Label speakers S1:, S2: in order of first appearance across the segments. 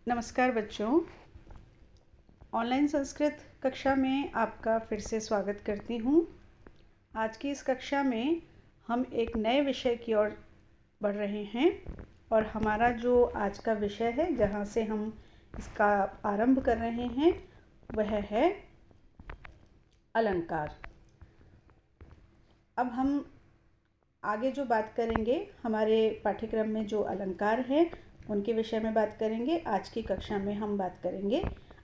S1: नमस्कार बच्चों, ऑनलाइन संस्कृत कक्षा में आपका फिर से स्वागत करती हूँ। आज की इस कक्षा में हम एक नए विषय की ओर बढ़ रहे हैं और हमारा जो आज का विषय है, जहाँ से हम इसका आरंभ कर रहे हैं, वह है अलंकार। अब हम आगे जो बात करेंगे, हमारे पाठ्यक्रम में जो अलंकार हैं उनके विषय में बात करेंगे। आज की कक्षा में हम बात करेंगे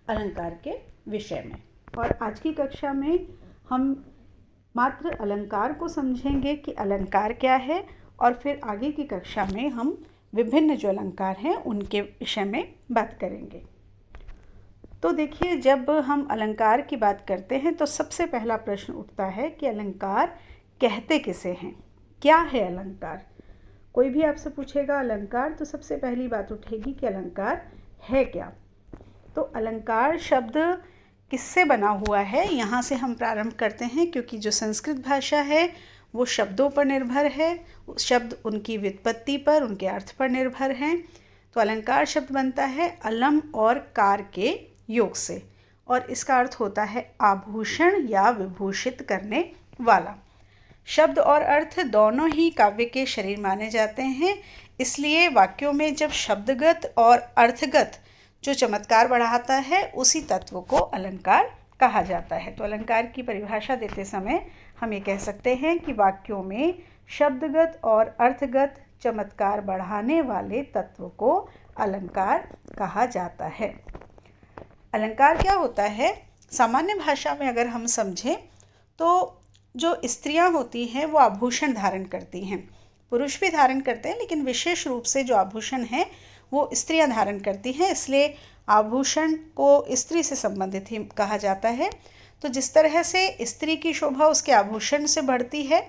S1: अलंकार के विषय में। और आज की कक्षा में हम मात्र अलंकार को समझेंगे कि अलंकार क्या है, और फिर आगे की कक्षा में हम विभिन्न जो अलंकार हैं उनके विषय में बात करेंगे। तो देखिए, जब हम अलंकार की बात करते हैं तो सबसे पहला प्रश्न उठता है कि अलंकार कहते किसे हैं, क्या है अलंकार। कोई भी आपसे पूछेगा अलंकार, तो सबसे पहली बात उठेगी कि अलंकार है क्या। तो अलंकार शब्द किससे बना हुआ है, यहाँ से हम प्रारंभ करते हैं, क्योंकि जो संस्कृत भाषा है वो शब्दों पर निर्भर है। शब्द उनकी व्युत्पत्ति पर, उनके अर्थ पर निर्भर हैं। तो अलंकार शब्द बनता है अलम और कार के योग से, और इसका अर्थ होता है आभूषण या विभूषित करने वाला। शब्द और अर्थ दोनों ही काव्य के शरीर माने जाते हैं, इसलिए वाक्यों में जब शब्दगत और अर्थगत जो चमत्कार बढ़ाता है, उसी तत्व को अलंकार कहा जाता है। तो अलंकार की परिभाषा देते समय हम ये कह सकते हैं कि वाक्यों में शब्दगत और अर्थगत चमत्कार बढ़ाने वाले तत्व को अलंकार कहा जाता है। अलंकार क्या होता है, सामान्य भाषा में अगर हम समझें तो जो स्त्रियां होती हैं वो आभूषण धारण करती हैं। पुरुष भी धारण करते हैं, लेकिन विशेष रूप से जो आभूषण है वो स्त्रियां धारण करती हैं, इसलिए आभूषण को स्त्री से संबंधित ही कहा जाता है। तो जिस तरह से स्त्री की शोभा उसके आभूषण से बढ़ती है,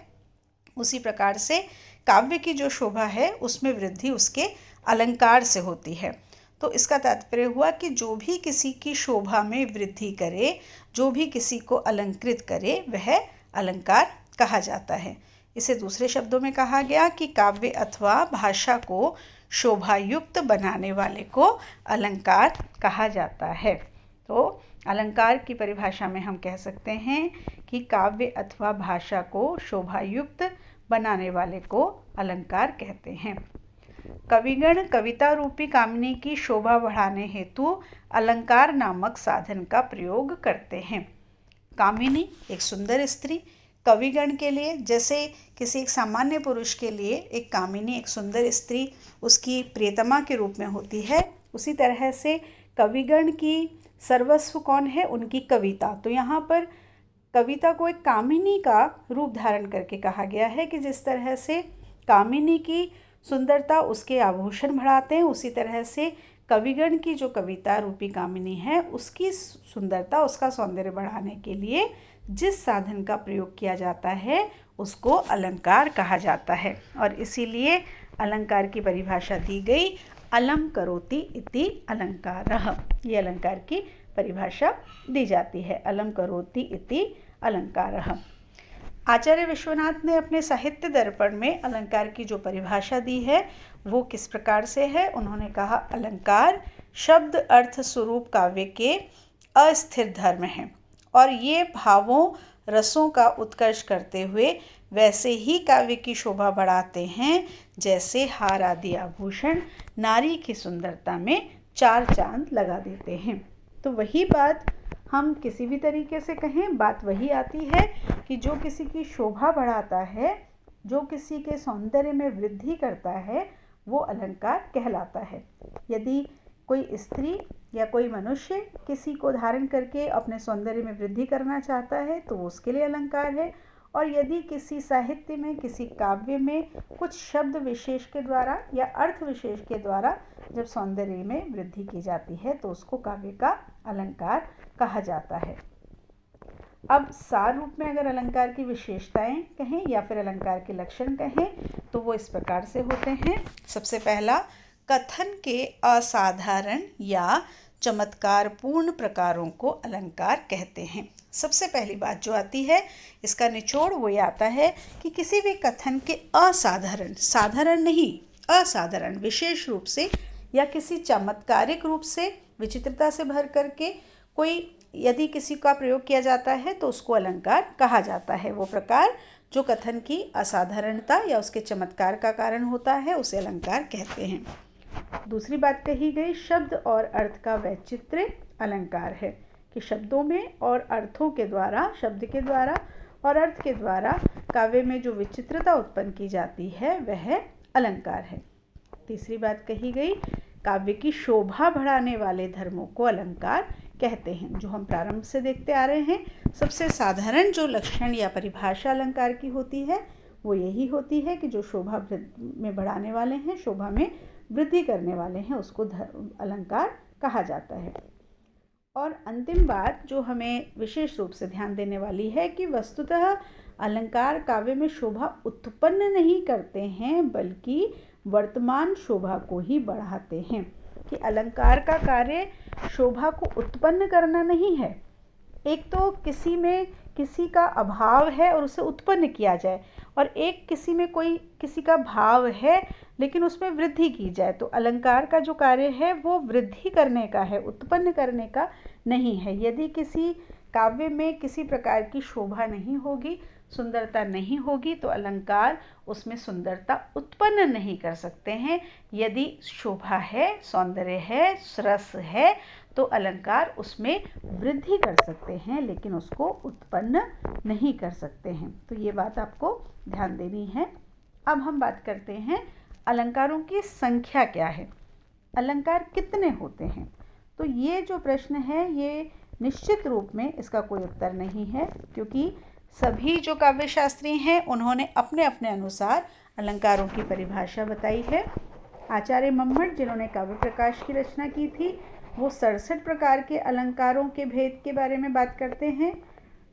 S1: उसी प्रकार से काव्य की जो शोभा है उसमें वृद्धि उसके अलंकार से होती है। तो इसका तात्पर्य हुआ कि जो भी किसी की शोभा में वृद्धि करे, जो भी किसी को अलंकृत करे, वह अलंकार कहा जाता है। इसे दूसरे शब्दों में कहा गया कि काव्य अथवा भाषा को शोभायुक्त बनाने वाले को अलंकार कहा जाता है। तो अलंकार की परिभाषा में हम कह सकते हैं कि काव्य अथवा भाषा को शोभायुक्त बनाने वाले को अलंकार कहते हैं। कविगण कविता रूपी कामिनी की शोभा बढ़ाने हेतु अलंकार नामक साधन का प्रयोग करते हैं। कामिनी एक सुंदर स्त्री, कविगण के लिए, जैसे किसी एक सामान्य पुरुष के लिए एक कामिनी, एक सुंदर स्त्री उसकी प्रियतमा के रूप में होती है, उसी तरह से कविगण की सर्वस्व कौन है, उनकी कविता। तो यहाँ पर कविता को एक कामिनी का रूप धारण करके कहा गया है कि जिस तरह से कामिनी की सुंदरता उसके आभूषण बढ़ाते हैं, उसी तरह से कविगण की जो कविता रूपी कामिनी है उसकी सुंदरता, उसका सौंदर्य बढ़ाने के लिए जिस साधन का प्रयोग किया जाता है उसको अलंकार कहा जाता है। और इसीलिए अलंकार की परिभाषा दी गई, अलम करोति इति अलंकारः। ये अलंकार की परिभाषा दी जाती है, अलम करोति इति अलंकारः। आचार्य विश्वनाथ ने अपने साहित्य दर्पण में अलंकार की जो परिभाषा दी है वो किस प्रकार से है। उन्होंने कहा, अलंकार शब्द अर्थ स्वरूप काव्य के अस्थिर धर्म हैं, और ये भावों रसों का उत्कर्ष करते हुए वैसे ही काव्य की शोभा बढ़ाते हैं जैसे हार आदि आभूषण नारी की सुंदरता में चार चांद लगा देते हैं। तो वही बात हम किसी भी तरीके से कहें, बात वही आती है कि जो किसी की शोभा बढ़ाता है, जो किसी के सौंदर्य में वृद्धि करता है, वो अलंकार कहलाता है। यदि कोई स्त्री या कोई मनुष्य किसी को धारण करके अपने सौंदर्य में वृद्धि करना चाहता है तो वो उसके लिए अलंकार है। और यदि किसी साहित्य में, किसी काव्य में कुछ शब्द विशेष के द्वारा या अर्थ विशेष के द्वारा जब सौंदर्य में वृद्धि की जाती है तो उसको काव्य का अलंकार कहा जाता है। अब सार रूप में अगर अलंकार की विशेषताएं कहें या फिर अलंकार के लक्षण कहें तो वो इस प्रकार से होते हैं। सबसे पहला, कथन के असाधारण या चमत्कारपूर्ण प्रकारों को अलंकार कहते हैं। सबसे पहली बात जो आती है, इसका निचोड़ वो ये आता है कि किसी भी कथन के असाधारण, साधारण नहीं, असाधारण, विशेष रूप से या किसी चमत्कारिक रूप से विचित्रता से भर करके कोई यदि किसी का प्रयोग किया जाता है तो उसको अलंकार कहा जाता है। वो प्रकार जो कथन की असाधारणता या उसके चमत्कार का कारण होता है उसे अलंकार कहते हैं। दूसरी बात कही गई शब्द और अर्थ का वैचित्र्य अलंकार है कि शब्दों में और अर्थों के द्वारा, शब्द के द्वारा और अर्थ के द्वारा काव्य में जो विचित्रता उत्पन्न की जाती है वह अलंकार है। तीसरी बात कही गई काव्य की शोभा बढ़ाने वाले धर्मों को अलंकार कहते हैं। जो हम प्रारंभ से देखते आ रहे हैं, सबसे साधारण जो लक्षण या परिभाषा अलंकार की होती है वो यही होती है कि जो शोभा में बढ़ाने वाले हैं, शोभा में वृद्धि करने वाले हैं, उसको अलंकार कहा जाता है। और अंतिम बात जो हमें विशेष रूप से ध्यान देने वाली है कि वस्तुतः अलंकार काव्य में शोभा उत्पन्न नहीं करते हैं बल्कि वर्तमान शोभा को ही बढ़ाते हैं। कि अलंकार का कार्य शोभा को उत्पन्न करना नहीं है। एक तो किसी में किसी का अभाव है और उसे उत्पन्न किया जाए, और एक किसी में कोई किसी का भाव है लेकिन उसमें वृद्धि की जाए। तो अलंकार का जो कार्य है वो वृद्धि करने का है, उत्पन्न करने का नहीं है। यदि किसी काव्य में किसी प्रकार की शोभा नहीं होगी, सुंदरता नहीं होगी, तो अलंकार उसमें सुंदरता उत्पन्न नहीं कर सकते हैं। यदि शोभा है, सौंदर्य है, रस है, तो अलंकार उसमें वृद्धि कर सकते हैं लेकिन उसको उत्पन्न नहीं कर सकते हैं। तो ये बात आपको ध्यान देनी है। अब हम बात करते हैं अलंकारों की संख्या क्या है, अलंकार कितने होते हैं। तो ये जो प्रश्न है ये निश्चित रूप में इसका कोई उत्तर नहीं है, क्योंकि सभी जो काव्यशास्त्री हैं उन्होंने अपने अपने अनुसार अलंकारों की परिभाषा बताई है। आचार्य मम्मट जिन्होंने काव्य प्रकाश की रचना की थी वो 67 प्रकार के अलंकारों के भेद के बारे में बात करते हैं,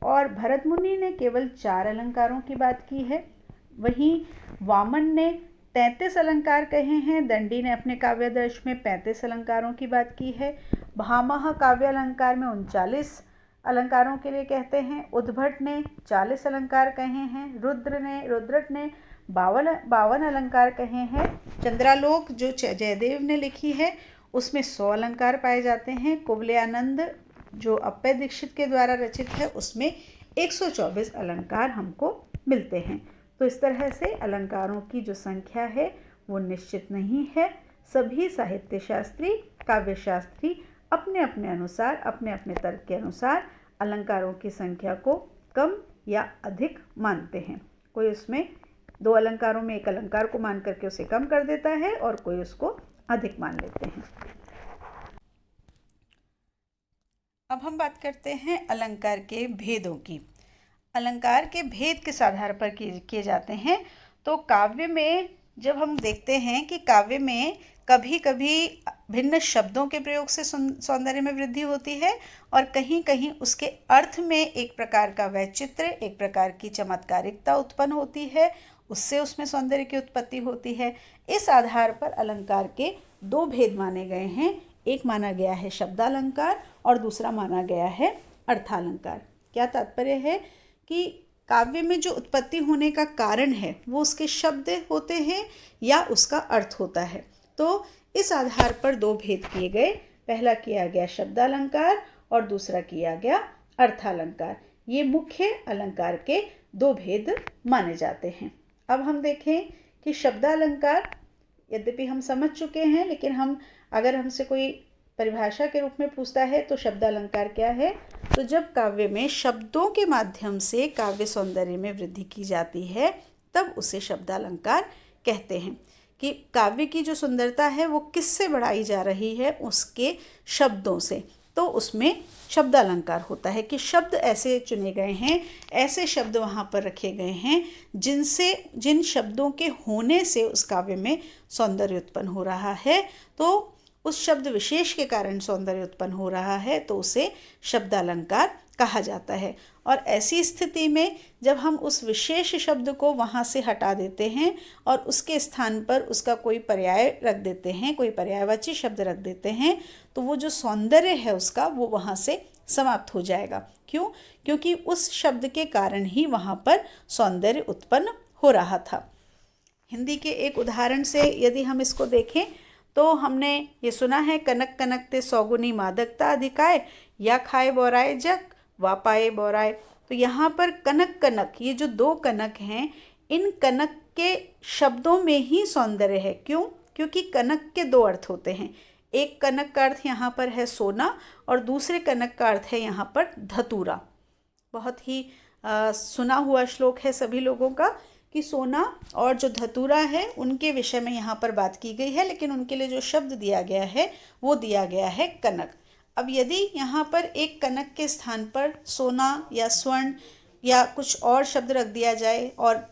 S1: और भरत मुनि ने केवल 4 अलंकारों की बात की है। वहीं वामन ने 33 अलंकार कहे हैं, दंडी ने अपने काव्यादर्श में 35 अलंकारों की बात की है, भामह काव्य अलंकार में 39 अलंकारों के लिए कहते हैं, उद्भट ने 40 अलंकार कहे हैं, रुद्रट ने 52 अलंकार कहे हैं, चंद्रालोक जो जयदेव ने लिखी है उसमें 100 अलंकार पाए जाते हैं, कुवलयानंद जो अप्पय दीक्षित के द्वारा रचित है उसमें 124 अलंकार हमको मिलते हैं। तो इस तरह से अलंकारों की जो संख्या है वो निश्चित नहीं है। सभी साहित्य शास्त्री, काव्य शास्त्री अपने अपने अनुसार, अपने अपने तर्क के अनुसार अलंकारों की संख्या को कम या अधिक मानते हैं। कोई उसमें 2 अलंकारों में एक अलंकार को मान करके उसे कम कर देता है और कोई उसको अधिक मान लेते हैं। अब हम बात करते हैं अलंकार के भेदों की। अलंकार के भेद किस आधार पर किए जाते हैं। तो काव्य में जब हम देखते हैं कि काव्य में कभी कभी भिन्न शब्दों के प्रयोग से सौंदर्य में वृद्धि होती है, और कहीं कहीं उसके अर्थ में एक प्रकार का वैचित्र्य, एक प्रकार की चमत्कारिकता उत्पन्न होती है, उससे उसमें सौंदर्य की उत्पत्ति होती है। इस आधार पर अलंकार के 2 भेद माने गए हैं। एक माना गया है शब्दालंकार और दूसरा माना गया है अर्थालंकार। क्या तात्पर्य है कि काव्य में जो उत्पत्ति होने का कारण है वो उसके शब्द होते हैं या उसका अर्थ होता है। तो इस आधार पर 2 भेद किए गए। पहला किया गया शब्दालंकार और दूसरा किया गया अर्थालंकार। ये मुख्य अलंकार के 2 भेद माने जाते हैं। अब हम देखें कि शब्दालंकार यद्यपि हम समझ चुके हैं, लेकिन अगर हमसे कोई परिभाषा के रूप में पूछता है तो शब्दालंकार क्या है। तो जब काव्य में शब्दों के माध्यम से काव्य सौंदर्य में वृद्धि की जाती है तब उसे शब्दालंकार कहते हैं। कि काव्य की जो सुंदरता है वो किससे बढ़ाई जा रही है, उसके शब्दों से, तो उसमें शब्दालंकार होता है कि शब्द ऐसे चुने गए हैं, ऐसे शब्द वहाँ पर रखे गए हैं जिन शब्दों के होने से उस काव्य में सौंदर्य उत्पन्न हो रहा है। तो उस शब्द विशेष के कारण सौंदर्य उत्पन्न हो रहा है तो उसे शब्दालंकार कहा जाता है। और ऐसी स्थिति में जब हम उस विशेष शब्द को वहाँ से हटा देते हैं और उसके स्थान पर उसका कोई पर्याय रख देते हैं, कोई पर्यायवाची शब्द रख देते हैं, तो वो जो सौंदर्य है उसका वो वहाँ से समाप्त हो जाएगा। क्यों? क्योंकि उस शब्द के कारण ही वहाँ पर सौंदर्य उत्पन्न हो रहा था। हिंदी के एक उदाहरण से यदि हम इसको देखें तो हमने ये सुना है, कनक कनक ते सौगुनी मादकता अधिकाय, या खाए बोराए जग वा पाए बोराए। तो यहाँ पर कनक कनक, ये जो दो कनक हैं, इन कनक के शब्दों में ही सौंदर्य है। क्यों? क्योंकि कनक के दो अर्थ होते हैं। एक कनक का अर्थ यहाँ पर है सोना और दूसरे कनक का अर्थ है यहाँ पर धतूरा। बहुत ही सुना हुआ श्लोक है सभी लोगों का कि सोना और जो धतूरा है उनके विषय में यहाँ पर बात की गई है, लेकिन उनके लिए जो शब्द दिया गया है वो दिया गया है कनक। अब यदि यहाँ पर एक कनक के स्थान पर सोना या स्वर्ण या कुछ और शब्द रख दिया जाए और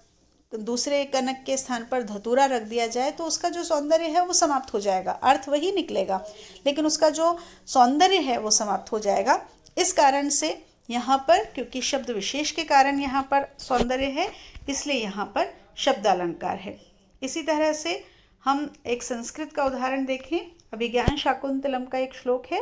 S1: दूसरे कनक के स्थान पर धतूरा रख दिया जाए तो उसका जो सौंदर्य है वो समाप्त हो जाएगा। अर्थ वही निकलेगा लेकिन उसका जो सौंदर्य है वो समाप्त हो जाएगा। इस कारण से यहाँ पर, क्योंकि शब्द विशेष के कारण यहाँ पर सौंदर्य है, इसलिए यहाँ पर शब्दालंकार है। इसी तरह से हम एक संस्कृत का उदाहरण देखें। अभिज्ञान शाकुंतलम का एक श्लोक है,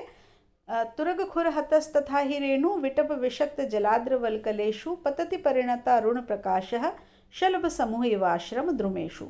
S1: तुरग खुर हतस तथा ही रेणु विटप विषक्त जलाद्र वल्कलेशु पतति परिणता ऋण प्रकाशः शलभ समूह इवाश्रम द्रुमेशु।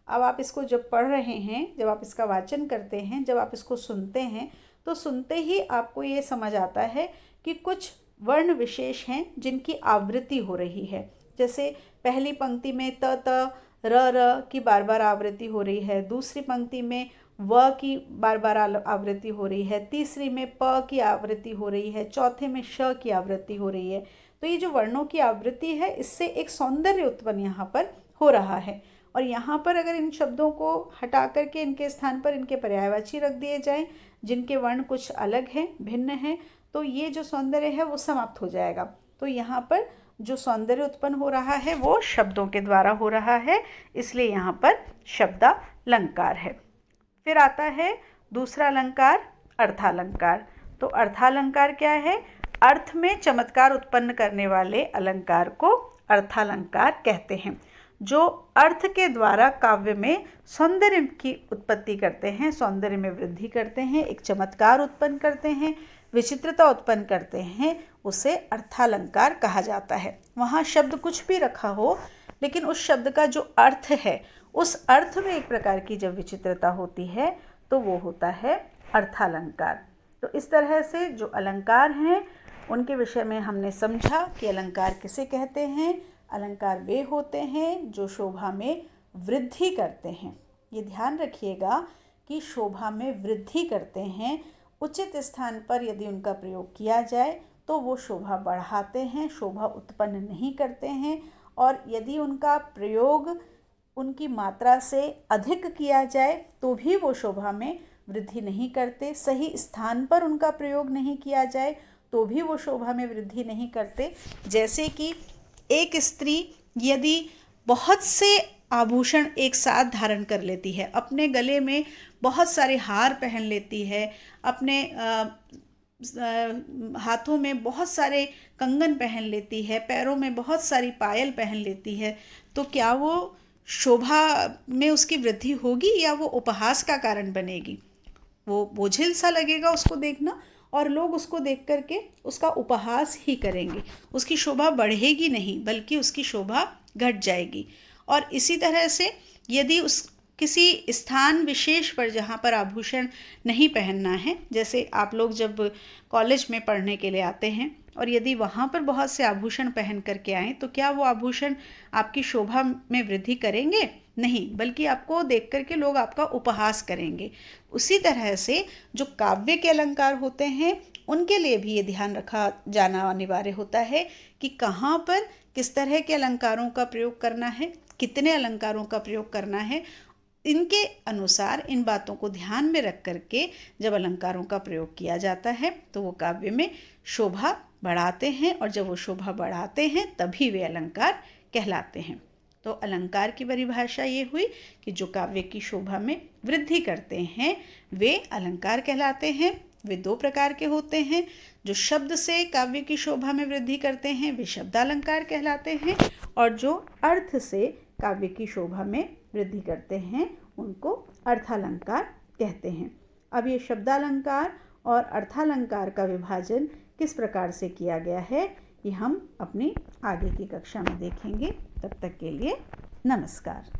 S1: अब आप इसको जब पढ़ रहे हैं, जब आप इसका वाचन करते हैं, जब आप इसको सुनते हैं, तो सुनते ही आपको ये समझ आता है कि कुछ वर्ण विशेष हैं जिनकी आवृत्ति हो रही है। जैसे पहली पंक्ति में त त र की बार बार आवृत्ति हो रही है, दूसरी पंक्ति में व की बार बार आवृत्ति हो रही है, तीसरी में प की आवृत्ति हो रही है, चौथे में श की आवृत्ति हो रही है। तो ये जो वर्णों की आवृत्ति है, इससे एक सौंदर्य उत्पन्न यहाँ पर हो रहा है। और यहाँ पर अगर इन शब्दों को हटा करके इनके स्थान पर इनके पर्यायवाची रख दिए जाएं, जिनके वर्ण कुछ अलग हैं, भिन्न हैं, तो ये जो सौंदर्य है वो समाप्त हो जाएगा। तो यहाँ पर जो सौंदर्य उत्पन्न हो रहा है वो शब्दों के द्वारा हो रहा है, इसलिए यहाँ पर शब्दालंकार है। फिर आता है दूसरा अलंकार, अर्थालंकार। तो अर्थालंकार क्या है? अर्थ में चमत्कार उत्पन्न करने वाले अलंकार को अर्थालंकार कहते हैं, जो अर्थ के द्वारा काव्य में सौंदर्य की उत्पत्ति करते हैं, सौंदर्य में वृद्धि करते हैं, एक चमत्कार उत्पन्न करते हैं, विचित्रता उत्पन्न करते हैं, उसे अर्थालंकार कहा जाता है। वहाँ शब्द कुछ भी रखा हो, लेकिन उस शब्द का जो अर्थ है, उस अर्थ में एक प्रकार की जब विचित्रता होती है तो वो होता है अर्थालंकार। तो इस तरह से जो अलंकार हैं उनके विषय में हमने समझा कि अलंकार किसे कहते हैं। अलंकार वे होते हैं जो शोभा में वृद्धि करते हैं। ये ध्यान रखिएगा कि शोभा में वृद्धि करते हैं। उचित स्थान पर यदि उनका प्रयोग किया जाए तो वो शोभा बढ़ाते हैं, शोभा उत्पन्न नहीं करते हैं। और यदि उनका प्रयोग उनकी मात्रा से अधिक किया जाए तो भी वो शोभा में वृद्धि नहीं करते। सही स्थान पर उनका प्रयोग नहीं किया जाए तो भी वो शोभा में वृद्धि नहीं करते। जैसे कि एक स्त्री यदि बहुत से आभूषण एक साथ धारण कर लेती है, अपने गले में बहुत सारे हार पहन लेती है, अपने हाथों में बहुत सारे कंगन पहन लेती है, पैरों में बहुत सारी पायल पहन लेती है, तो क्या वो शोभा में उसकी वृद्धि होगी या वो उपहास का कारण बनेगी? वो बोझिल सा लगेगा उसको देखना और लोग उसको देख करके उसका उपहास ही करेंगे। उसकी शोभा बढ़ेगी नहीं बल्कि उसकी शोभा घट जाएगी। और इसी तरह से यदि उस किसी स्थान विशेष पर जहाँ पर आभूषण नहीं पहनना है, जैसे आप लोग जब कॉलेज में पढ़ने के लिए आते हैं और यदि वहाँ पर बहुत से आभूषण पहन करके आएँ तो क्या वो आभूषण आपकी शोभा में वृद्धि करेंगे? नहीं, बल्कि आपको देख करके लोग आपका उपहास करेंगे। उसी तरह से जो काव्य के अलंकार होते हैं उनके लिए भी ये ध्यान रखा जाना अनिवार्य होता है कि कहाँ पर किस तरह के अलंकारों का प्रयोग करना है, कितने अलंकारों का प्रयोग करना है। इनके अनुसार इन बातों को ध्यान में रख करके जब अलंकारों का प्रयोग किया जाता है तो वो काव्य में शोभा बढ़ाते हैं, और जब वो शोभा बढ़ाते हैं तभी वे अलंकार कहलाते हैं। तो अलंकार की परिभाषा ये हुई कि जो काव्य की शोभा में वृद्धि करते हैं वे अलंकार कहलाते हैं। वे दो प्रकार के होते हैं। जो शब्द से काव्य की शोभा में वृद्धि करते हैं वे शब्दालंकार कहलाते हैं, और जो अर्थ से काव्य की शोभा में वृद्धि करते हैं उनको अर्थालंकार कहते हैं। अब ये शब्दालंकार और अर्थालंकार का विभाजन किस प्रकार से किया गया है ये हम अपनी आगे की कक्षा में देखेंगे। तब तक के लिए नमस्कार।